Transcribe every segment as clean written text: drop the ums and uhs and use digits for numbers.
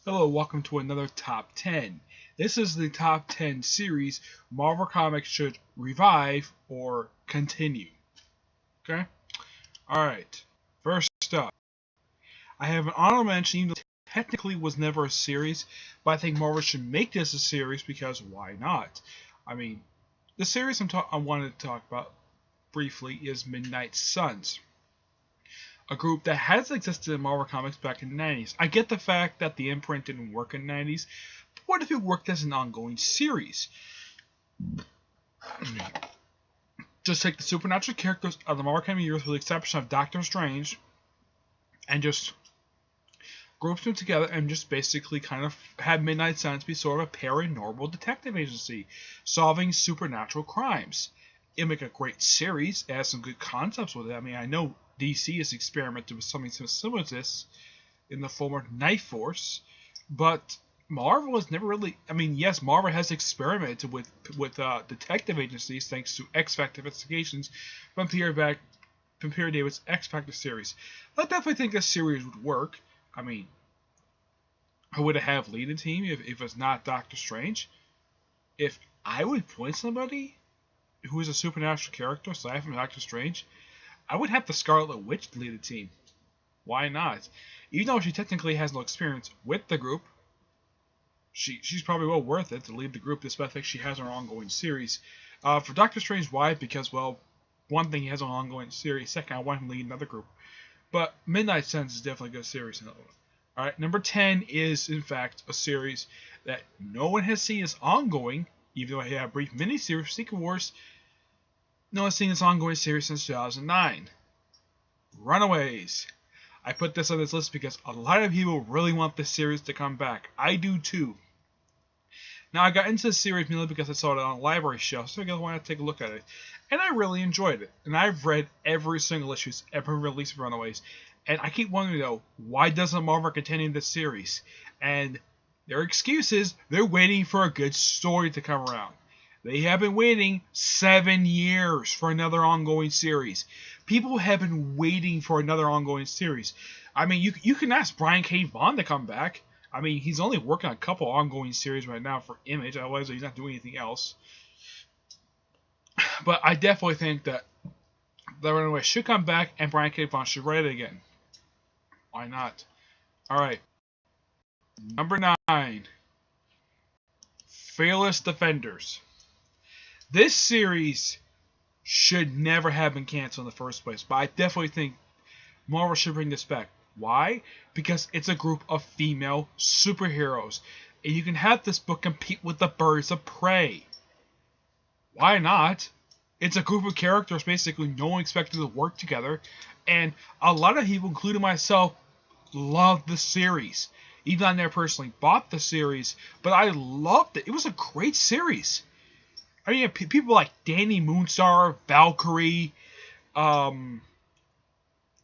Hello, welcome to another Top 10. This is the Top 10 series Marvel Comics should revive or continue. Okay? Alright, first up, I have an honorable mention, even though it technically was never a series, but I think Marvel should make this a series because why not? I mean, the series I wanted to talk about briefly is Midnight Suns, a group that has existed in Marvel Comics back in the 90s. I get the fact that the imprint didn't work in the 90s, but what if it worked as an ongoing series? Just take the supernatural characters of the Marvel Comics universe with the exception of Doctor Strange and just group them together and just basically kind of have Midnight Suns be sort of a paranormal detective agency solving supernatural crimes. It'd make a great series. It has some good concepts with it. I mean, I know DC has experimented with something similar to this in the form of Night Force, but Marvel has never really. I mean, yes, Marvel has experimented with detective agencies thanks to X Factor investigations from Peter David's X Factor series. I definitely think this series would work. I mean, who would have lead the team if it's not Doctor Strange? If I would point somebody who is a supernatural character aside from Doctor Strange, I would have the Scarlet Witch lead the team. Why not? Even though she technically has no experience with the group, she's probably well worth it to lead the group, despite the fact she has her ongoing series. For Doctor Strange, why? Because, well, one thing, he has an ongoing series. Second, I want him to lead another group. But Midnight Suns is definitely a good series. Alright, number 10 is, in fact, a series that no one has seen as ongoing, even though I had a brief mini-series, Secret Wars. No one's seen this ongoing series since 2009. Runaways. I put this on this list because a lot of people really want this series to come back. I do too. Now, I got into this series mainly because I saw it on a library shelf, so I wanted to take a look at it. And I really enjoyed it. And I've read every single issue ever released of Runaways. And I keep wondering, though, why doesn't Marvel continue this series? And their excuse is they're waiting for a good story to come around. They have been waiting 7 years for another ongoing series. People have been waiting for another ongoing series. I mean, you can ask Brian K. Vaughan to come back. I mean, he's only working on a couple ongoing series right now for Image. Otherwise, he's not doing anything else. But I definitely think that the Runaway should come back and Brian K. Vaughan should write it again. Why not? Alright. Number 9. Fearless Defenders. This series should never have been canceled in the first place, but I definitely think Marvel should bring this back. Why? Because it's a group of female superheroes, and you can have this book compete with the Birds of Prey. Why not? It's a group of characters basically no one expected to work together, and a lot of people, including myself, love the series. Even though I never personally bought the series, but I loved it. It was a great series. I mean, people like Danny Moonstar, Valkyrie, trying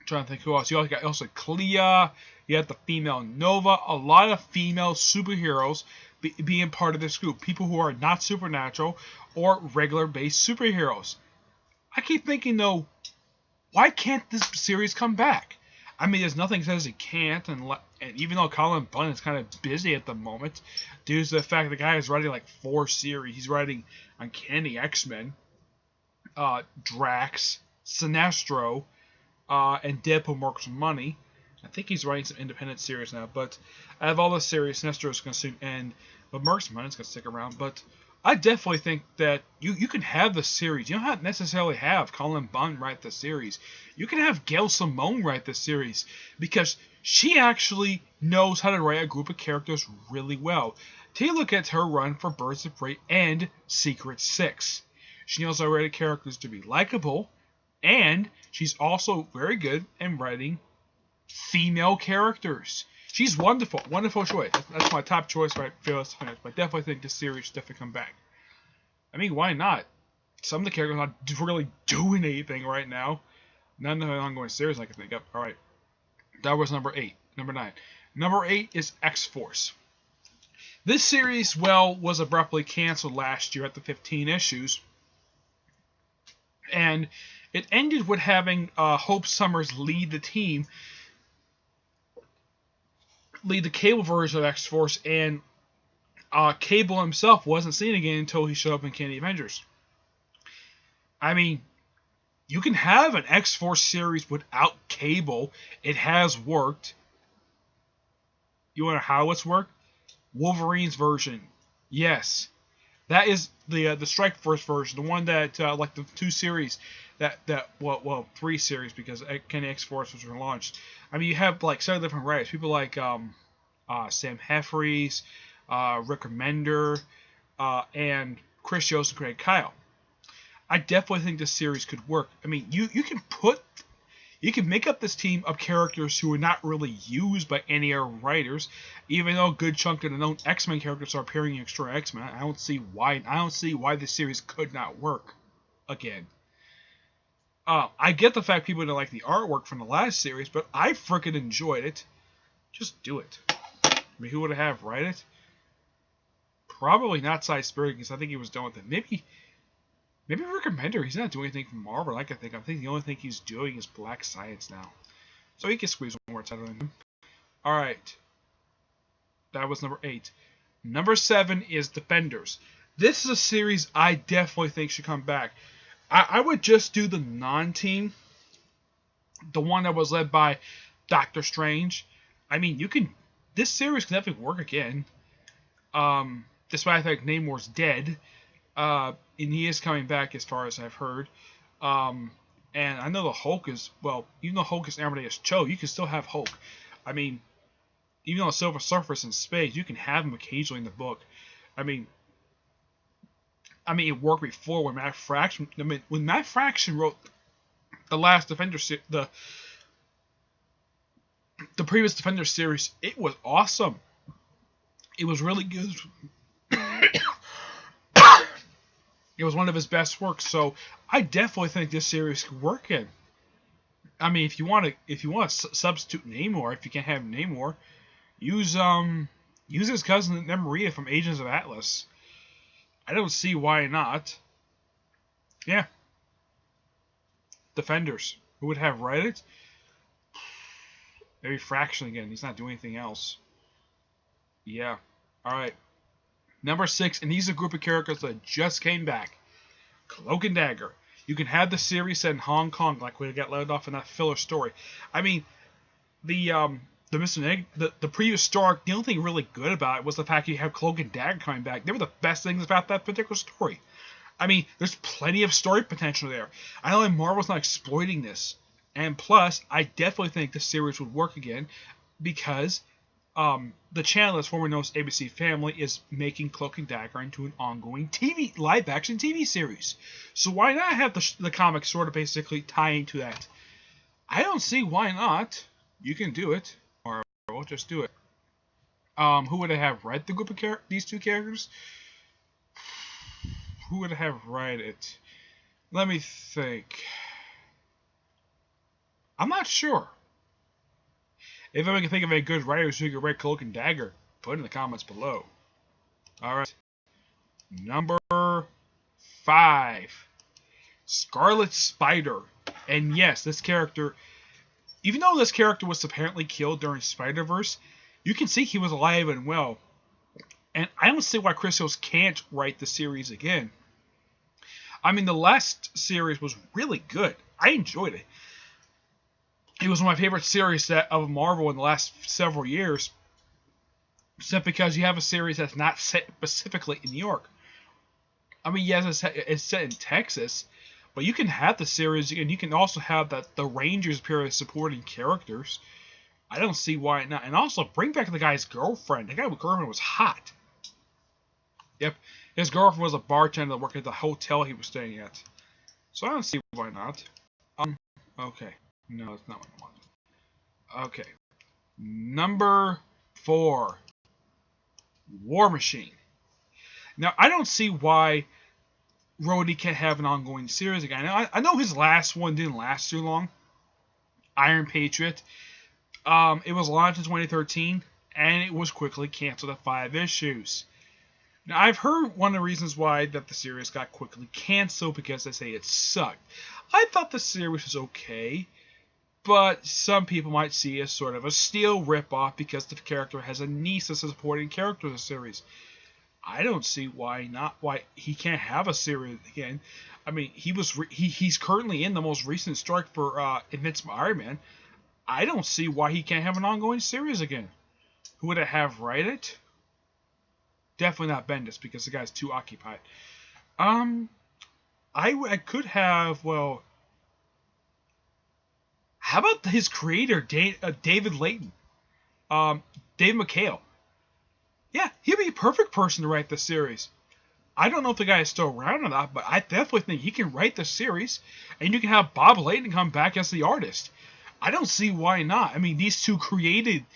to think who else. You also Clea, you had the female Nova, a lot of female superheroes being part of this group. People who are not supernatural or regular-based superheroes. I keep thinking, though, why can't this series come back? I mean, there's nothing that says it can't, and even though Colin Bunn is kind of busy at the moment, due to the fact the guy is writing like 4 series. He's writing Uncanny X-Men, Drax, Sinestro, and Deadpool Marks Money. I think he's writing some independent series now, but out of all the series, Sinestro is going to soon end, but Marks Money is going to stick around. But I definitely think that you can have the series. You don't have to necessarily have Colin Bunn write the series. You can have Gail Simone write the series because she actually knows how to write a group of characters really well. Take a look at her run for Birds of Prey and Secret Six. She knows how to write characters to be likable, and she's also very good in writing female characters. She's wonderful. Wonderful choice. That's my top choice for Fearless Defenders. But I definitely think this series should definitely come back. I mean, why not? Some of the characters are not really doing anything right now. None of the ongoing series I can think of. Alright. That was number 8. Number 9. Number 8 is X-Force. This series, well, was abruptly canceled last year at the 15 issues. And it ended with having Hope Summers lead the team. lead the Cable version of X-Force, and Cable himself wasn't seen again until he showed up in Candy Avengers. I mean, you can have an X-Force series without Cable. It has worked. You want to know how it's worked? Wolverine's version. Yes. That is the Strikeforce version, the one that like the 2 series well 3 series because Kenny X-Force was relaunched. I mean, you have like 7 different writers, people like Sam Heffries, Rick Remender, and Chris Yost and Craig Kyle. I definitely think this series could work. I mean, you can make up this team of characters who are not really used by any other writers, even though a good chunk of the known X-Men characters are appearing in Extra X-Men. I don't see why this series could not work again. I get the fact people didn't like the artwork from the last series, but I freaking enjoyed it. Just do it. I mean, who would have write it? Probably not Cy Spirit, because I think he was done with it. Maybe Rick Remender. He's not doing anything from Marvel. I think the only thing he's doing is Black Science now. So he can squeeze one more title in him. Alright. That was number 8. Number 7 is Defenders. This is a series I definitely think should come back. I would just do the non-team. The one that was led by Doctor Strange. I mean, this series can definitely work again. Despite the fact Namor's dead. And he is coming back as far as I've heard. And I know the Hulk is, well, even though Hulk is Amadeus Cho, you can still have Hulk. I mean, even though Silver Surfer's in space, you can have him occasionally in the book. I mean, it worked before when Matt Fraction. I mean, when Matt Fraction wrote the last Defender, the previous Defender series, it was awesome. It was really good. It was one of his best works, so I definitely think this series could work in. I mean, if you want to substitute Namor, if you can't have Namor, use his cousin Maria from Agents of Atlas. I don't see why not. Yeah. Defenders. Who would have read it? Maybe Fraction again. He's not doing anything else. Yeah. Alright. Number 6, and these are a group of characters that just came back. Cloak and Dagger. You can have the series set in Hong Kong, like we got let off in that filler story. I mean, the previous story, the only thing really good about it was the fact you have Cloak and Dagger coming back. They were the best things about that particular story. I mean, there's plenty of story potential there. I know that Marvel's not exploiting this. And plus, I definitely think the series would work again because the channel that's formerly known as ABC Family is making Cloak and Dagger into an ongoing live-action TV series. So why not have the comics sort of basically tie into that? I don't see why not. You can do it. Or we'll just do it. Who would have read the group of these 2 characters? Who would have read it? Let me think. I'm not sure. If I can think of any good writers who could write Cloak and Dagger, put it in the comments below. Alright. Number 5. Scarlet Spider. And yes, this character, even though this character was apparently killed during Spider-Verse, you can see he was alive and well. And I don't see why Chris Yost can't write the series again. I mean, the last series was really good. I enjoyed it. It was one of my favorite series of Marvel in the last several years. Simply because you have a series that's not set specifically in New York. I mean, yes, it's set in Texas, but you can have the series, and you can also have the Rangers appear as supporting characters. I don't see why not. And also, bring back the guy's girlfriend. The guy's girlfriend was hot. Yep, his girlfriend was a bartender that worked at the hotel he was staying at. So I don't see why not. Okay. No, that's not what I wanted. Okay. Number 4. War Machine. Now, I don't see why Rhodey can't have an ongoing series again. I know his last one didn't last too long. Iron Patriot. It was launched in 2013, and it was quickly canceled at 5 issues. Now, I've heard one of the reasons why that the series got quickly canceled because they say it sucked. I thought the series was okay. but some people might see it as sort of a Steel ripoff because the character has a niece as a supporting character in the series. I don't see why he can't have a series again. I mean, he's currently in the most recent strike for Invincible Iron Man. I don't see why he can't have an ongoing series again. Who would I have write it? Definitely not Bendis because the guy's too occupied. I could have, well, how about his creator, David Layton? Dave McHale. Yeah, he'd be a perfect person to write the series. I don't know if the guy is still around or not, but I definitely think he can write the series, and you can have Bob Layton come back as the artist. I don't see why not. I mean, these two created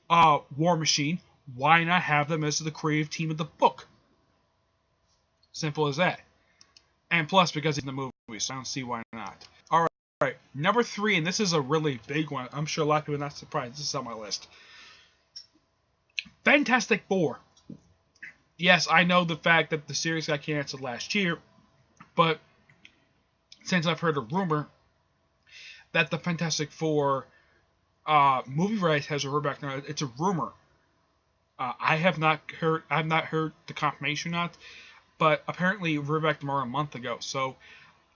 War Machine. Why not have them as the creative team of the book? Simple as that. And plus, because he's in the movie, so I don't see why not. All right, number 3, and this is a really big one. I'm sure a lot of people are not surprised. This is on my list. Fantastic Four. Yes, I know the fact that the series got canceled last year, but since I've heard a rumor that the Fantastic Four movie rights has a back now, it's a rumor. I have not heard the confirmation yet, but apparently we're back tomorrow a month ago. So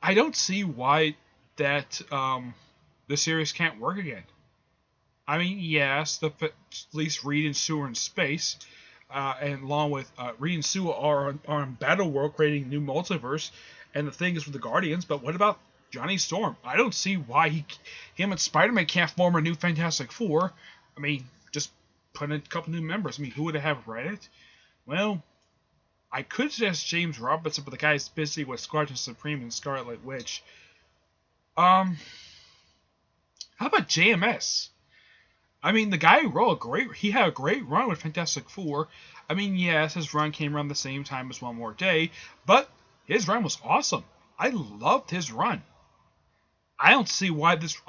I don't see why that the series can't work again. I mean, yes, at least Reed and Sue are in space, and along with Reed and Sue are on Battle World creating new multiverse, and the thing is with the Guardians. But what about Johnny Storm? I don't see why him and Spider-Man can't form a new Fantastic Four. I mean, just put in a couple new members. I mean, who would have read it? Well, I could suggest James Robinson, but the guy's busy with Squadron Supreme and Scarlet Witch. How about JMS? I mean, the guy he had a great run with Fantastic Four. I mean, yes, his run came around the same time as One More Day, but his run was awesome. I loved his run. I don't see why this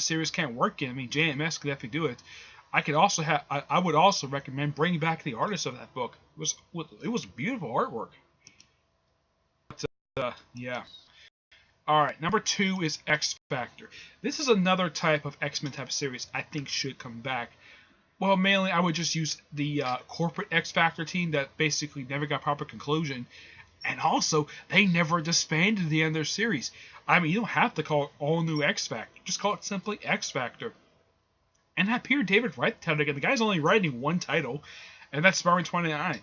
series can't work again. I mean, JMS could definitely do it. I would also recommend bringing back the artist of that book. It was beautiful artwork. But, yeah. Alright, number 2 is X Factor. This is another type of X-Men type of series I think should come back. Well, mainly I would just use the corporate X Factor team that basically never got proper conclusion. And also, they never disbanded at the end of their series. I mean, you don't have to call it All New X Factor. Just call it simply X Factor. And have Peter David write the title again. The guy's only writing one title, and that's Spider-Man 29.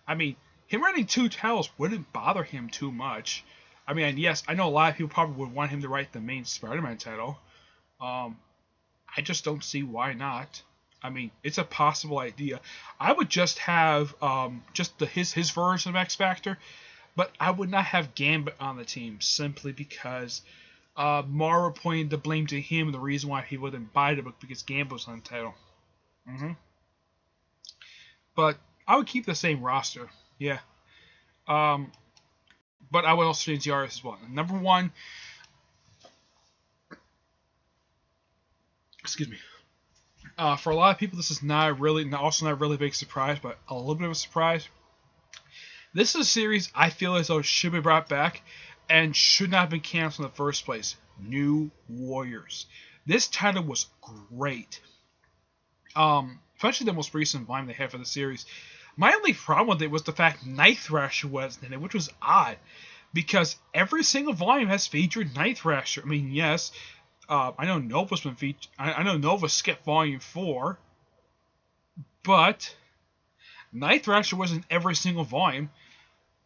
I mean, him writing 2 titles wouldn't bother him too much. I mean, yes, I know a lot of people probably would want him to write the main Spider-Man title. I just don't see why not. I mean, it's a possible idea. I would just have his version of X Factor, but I would not have Gambit on the team simply because Marvel pointed the blame to him, and the reason why he wouldn't buy the book because Gambit was on the title. But I would keep the same roster. Yeah. But I would also change the artist as well. Number 1, excuse me. For a lot of people, this is not a really big surprise, but a little bit of a surprise. This is a series I feel as though should be brought back and should not have been canceled in the first place. New Warriors. This title was great. Especially the most recent volume they had for the series. My only problem with it was the fact Night Thrasher wasn't in it, which was odd, because every single volume has featured Night Thrasher. I mean, yes, I know Nova's been featured. I know Nova skipped volume 4, but Night Thrasher was in every single volume,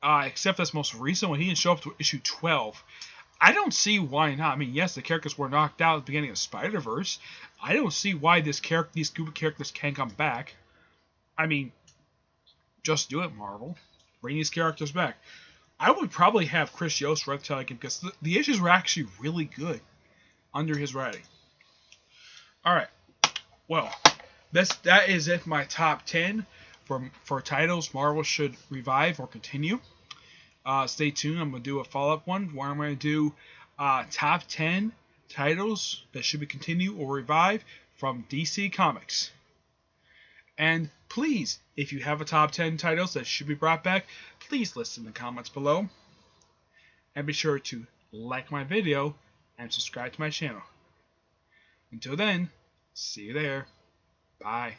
except this most recent one. He didn't show up to issue 12. I don't see why not. I mean, yes, the characters were knocked out at the beginning of Spider-Verse. I don't see why these group of characters can't come back. I mean, just do it, Marvel. Bring these characters back. I would probably have Chris Yost write the again because the issues were actually really good under his writing. Alright. Well, that is it for my top 10 for titles Marvel should revive or continue. Stay tuned. I'm going to do a follow-up one where I'm going to do top 10 titles that should be continue or revive from DC Comics. And please, if you have a top 10 titles that should be brought back, please list in the comments below. And be sure to like my video and subscribe to my channel. Until then, see you there. Bye.